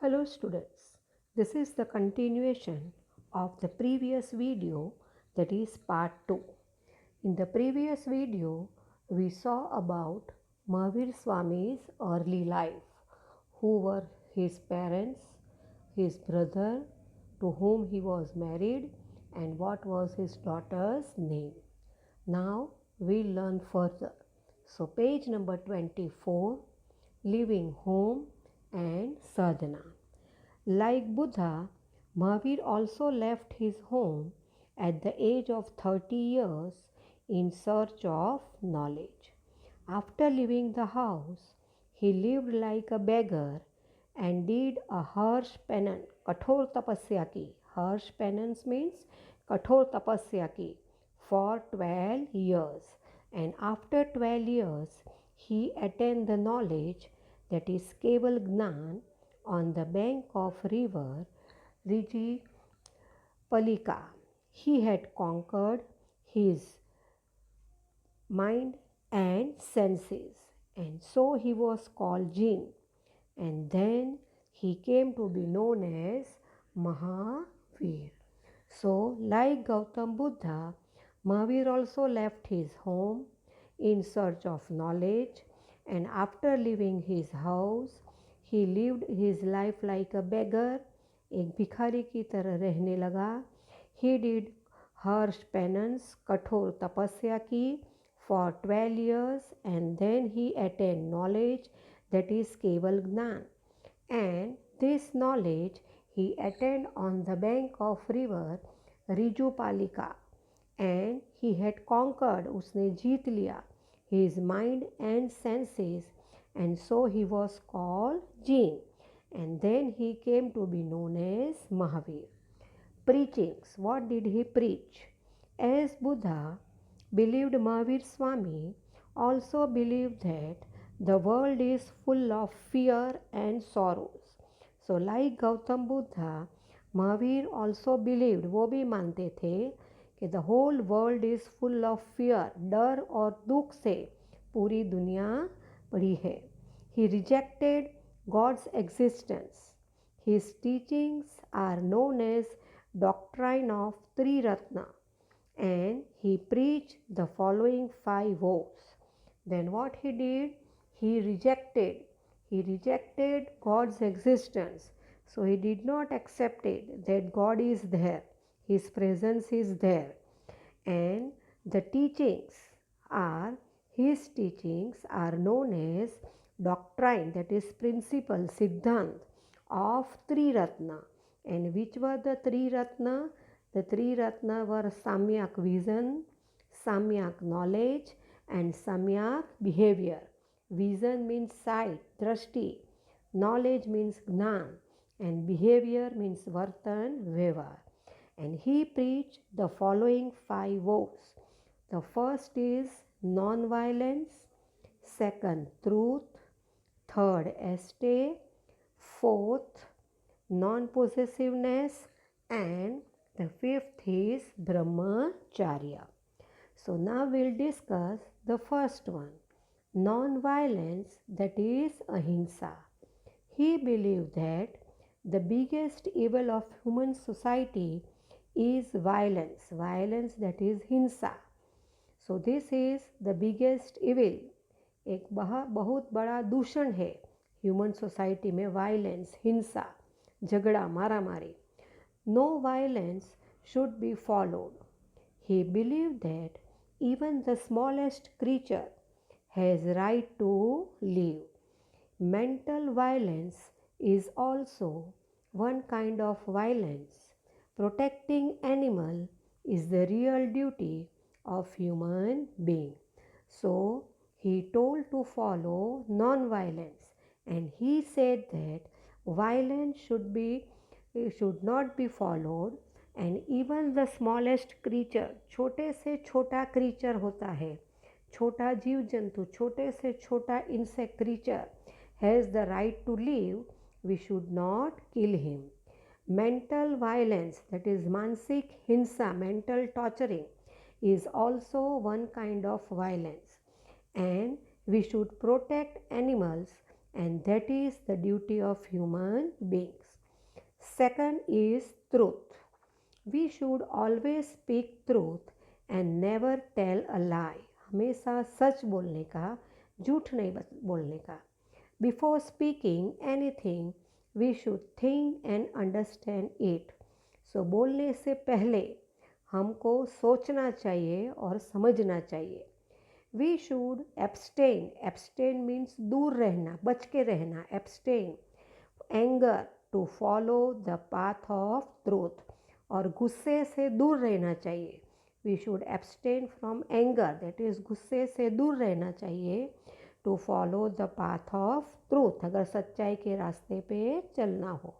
Hello students, this is the continuation of the previous video, that is part 2. In the previous video, we saw about Mahavir Swami's early life, who were his parents, his brother to whom he was married, and what was his daughter's name. Now we'll learn further. So page number 24, Leaving Home and Sadhana. Like Buddha, Mahavir also left his home at the age of 30 years in search of knowledge. After leaving the house, he lived like a beggar and did a harsh penance, kathor tapasya ki. Harsh penance means kathor tapasya ki for 12 years. And after 12 years, he attained the knowledge, that is Keval Gnan, on the bank of river Riji Palika. He had conquered his mind and senses, and so he was called Jin. And then he came to be known as Mahavir. So, like Gautam Buddha, Mahavir also left his home in search of knowledge, and after leaving his house, he lived his life like a beggar, एक भिखारी की तरह रहने लगा. He did harsh penance, कठोर तपस्या की for 12 years, and then he attained knowledge, that is Keval Gnan. And this knowledge he attained on the bank of river Rijupalika, and he had conquered, उसने जीत लिया, his mind and senses, and so he was called Jin. And then he came to be known as Mahavir. Preachings. What did he preach? As Buddha believed, Mahavir Swami also believed that the world is full of fear and sorrows. So like Gautam Buddha, Mahavir also believed, वो भी मानते थे कि the whole world is full of fear, डर और दुख से पूरी दुनिया पड़ी है. He rejected God's existence. His teachings are known as doctrine of Triratna, and he preached the following 5 vows. Then what he did? He rejected God's existence. So he did not accept it, that God is there, his presence is there. And the his teachings are known as doctrine, that is principle, siddhant of Triratna. And which were the Triratna? The Triratna were Samyak vision, Samyak knowledge, and Samyak behavior. Vision means sight, drashti. Knowledge means gnan, and behavior means vartan, vyavhar. And he preached the following 5 vows. The first is non-violence, second truth, third stay, fourth non-possessiveness, and the fifth is brahmacharya. So now we'll discuss the first one, non-violence, that is ahimsa. He believed that the biggest evil of human society is violence, that is hinsa. So this is the biggest evil. एक बहुत बड़ा दूषण है human society में, violence, हिंसा, झगड़ा, मारामारी. No violence should be followed. He believed that even the smallest creature has right to live. Mental violence is also one kind of violence. Protecting animal is the real duty of human being. So he told to follow non-violence, and he said that violence should not be followed, and even the smallest creature, छोटे से छोटा creature होता है, छोटा जीव जंतु, छोटे से छोटा insect creature has the right to live, we should not kill him. Mental violence, that is mansik hinsa, mental torturing, is also one kind of violence. And we should protect animals and that is the duty of human beings. Second is truth. We should always speak truth and never tell a lie. हमेशा सच बोलने का, झूठ नहीं बोलने का. Before speaking anything, we should think and understand it. So बोलने से पहले हमको सोचना चाहिए और समझना चाहिए. We should abstain. Abstain means दूर रहना, बच के रहना. Abstain. Anger, to follow the path of truth. और गुस्से से दूर रहना चाहिए. We should abstain from anger, that is गुस्से से दूर रहना चाहिए. To follow the path of truth, अगर सच्चाई के रास्ते पे चलना हो.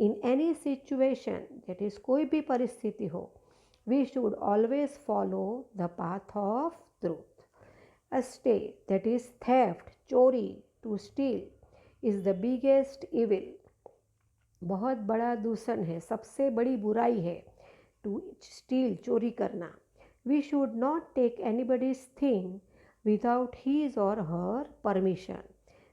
In any situation, that is कोई भी परिस्थिति हो, we should always follow the path of truth. A state, that is theft, चोरी, to steal, is the biggest evil. बहुत बड़ा दूषण है, सबसे बड़ी बुराई है. To steal, चोरी करना. We should not take anybody's thing without his or her permission.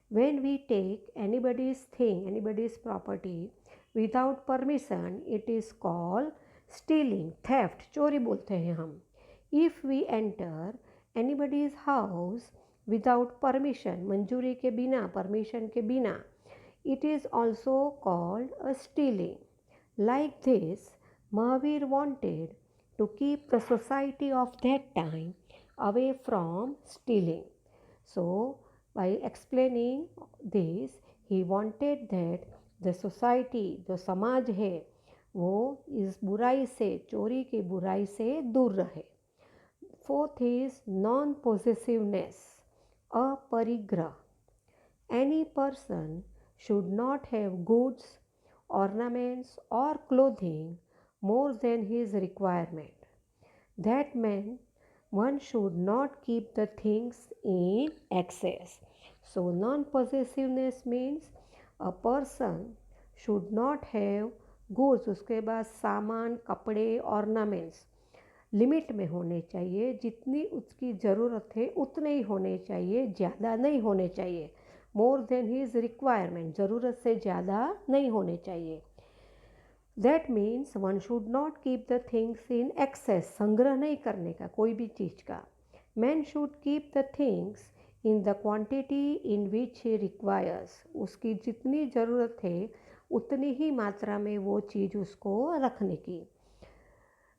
When we take anybody's thing, anybody's property without permission, it is called stealing, theft, चोरी बोलते हैं हम. If we enter anybody's house without permission, मंजूरी के बिना, permission के बिना, it is also called a stealing. Like this, Mahavir wanted to keep the society of that time away from stealing. So, by explaining this, he wanted that the society, जो समाज है, वो इस बुराई से, चोरी की बुराई से दूर रहे. Fourth is non-possessiveness, aparigrah. Any person should not have goods, ornaments or clothing more than his requirement. That meant one should not keep the things in excess. So non-possessiveness means a person should not have goods, उसके बाद सामान, कपड़े, ornaments limit में होने चाहिए. जितनी उसकी ज़रूरत है उतने ही होने चाहिए, ज़्यादा नहीं होने चाहिए. मोर देन हिज रिक्वायरमेंट, ज़रूरत से ज़्यादा नहीं होने चाहिए. That means one should not keep the things in excess, संग्रह नहीं करने का कोई भी चीज़ का. Man should keep the things in the quantity in which he requires, उसकी जितनी ज़रूरत है उतनी ही मात्रा में वो चीज़ उसको रखने की.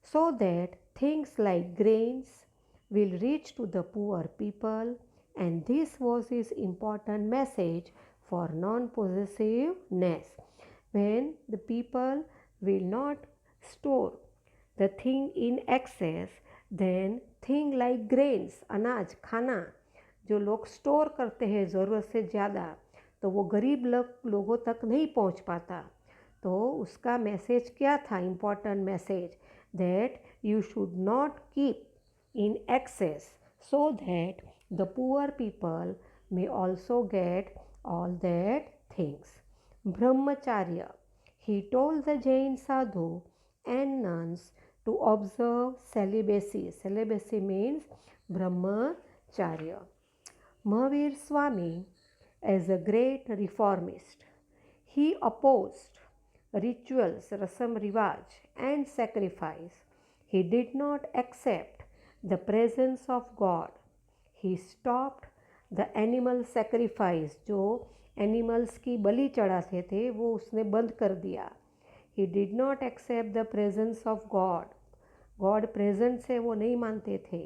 So that things like grains will reach to the poor people, and this was his important message for non-possessiveness. When the people will not store the thing in excess, then thing like grains, अनाज, खाना जो लोग store करते हैं ज़रूरत से ज़्यादा, तो वो गरीब लोगों तक नहीं पहुंच पाता. तो उसका मैसेज क्या था, important message, that you should not keep in excess so that the poor people may also get all that things. Brahmacharya, he told the Jain sadhu and nuns to observe celibacy. Celibacy means brahmacharya. Mahavir Swami, as a great reformist, he opposed rituals, rasam rivaj, and sacrifice. He did not accept the presence of God. He stopped the animal sacrifice, जो animals की बलि चढ़ाते थे वो उसने बंद कर दिया. He did not accept the presence of God. God present से वो नहीं मानते थे.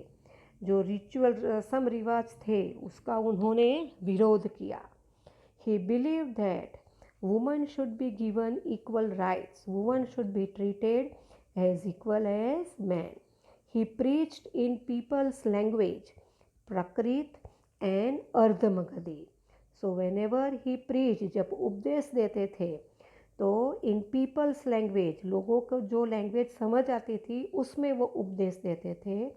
जो रिचुअल रस्म रिवाज थे उसका उन्होंने विरोध किया. He believed that women should be given equal rights. Women should be treated as equal as men. He preached in people's language, Prakrit and Ardhamagadi. So whenever he preached, जब उपदेश देते थे तो in people's language, लोगों को जो language समझ आती थी उसमें वो उपदेश देते थे.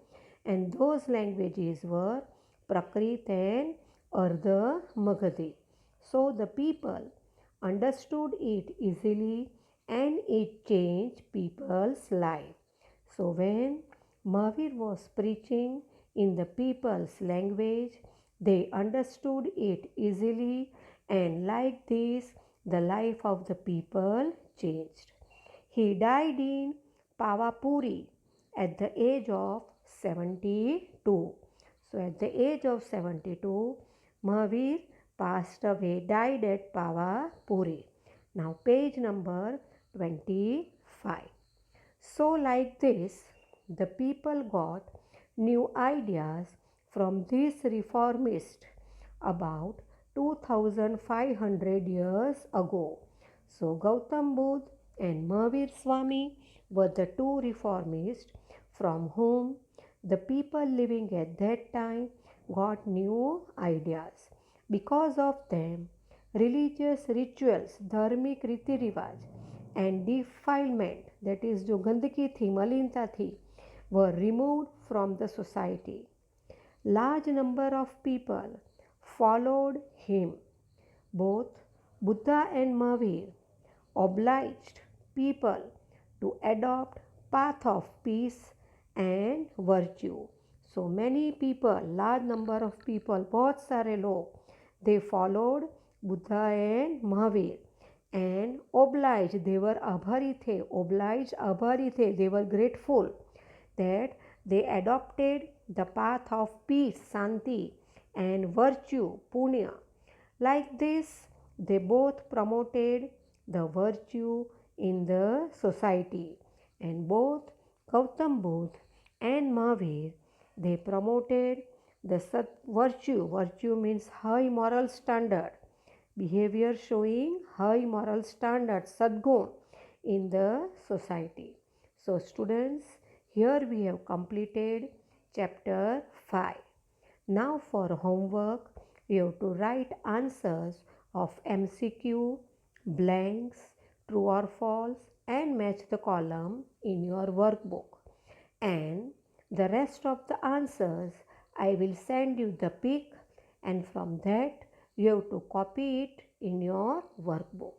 And those languages were Prakrit and Ardhamagadi. So the people understood it easily and it changed people's life. So when Mahavir was preaching in the people's language, they understood it easily and like this, the life of the people changed. He died in Pavapuri at the age of 72. So, at the age of 72, Mahavir passed away, died at Pavapuri. Now, page number 25. So, like this, the people got new ideas from this reformist about 2500 years ago. So, Gautam Buddha and Mahavir Swami were the two reformists from whom the people living at that time got new ideas. Because of them, religious rituals, dharmic riti rivaj, and defilement, that is जो गंदगी थी, मलिनता थी, were removed from the society. Large number of people followed him. Both Buddha and Mahavir obliged people to adopt path of peace and virtue. So many people, large number of people, बहुत सारे लोग, they followed Buddha and Mahavir and obliged, they were आभारी थे, obliged आभारी थे, they were grateful that they adopted the path of peace, Santi, and virtue, Punya. Like this, they both promoted the virtue in the society, and both Gautam Buddha and Mahavir, they promoted the virtue. Virtue means high moral standard, behavior showing high moral standard, sadgun, in the society. So students, here we have completed chapter 5. Now for homework, you have to write answers of MCQ, blanks, true or false, and match the column in your workbook. And the rest of the answers, I will send you the pic, and from that you have to copy it in your workbook.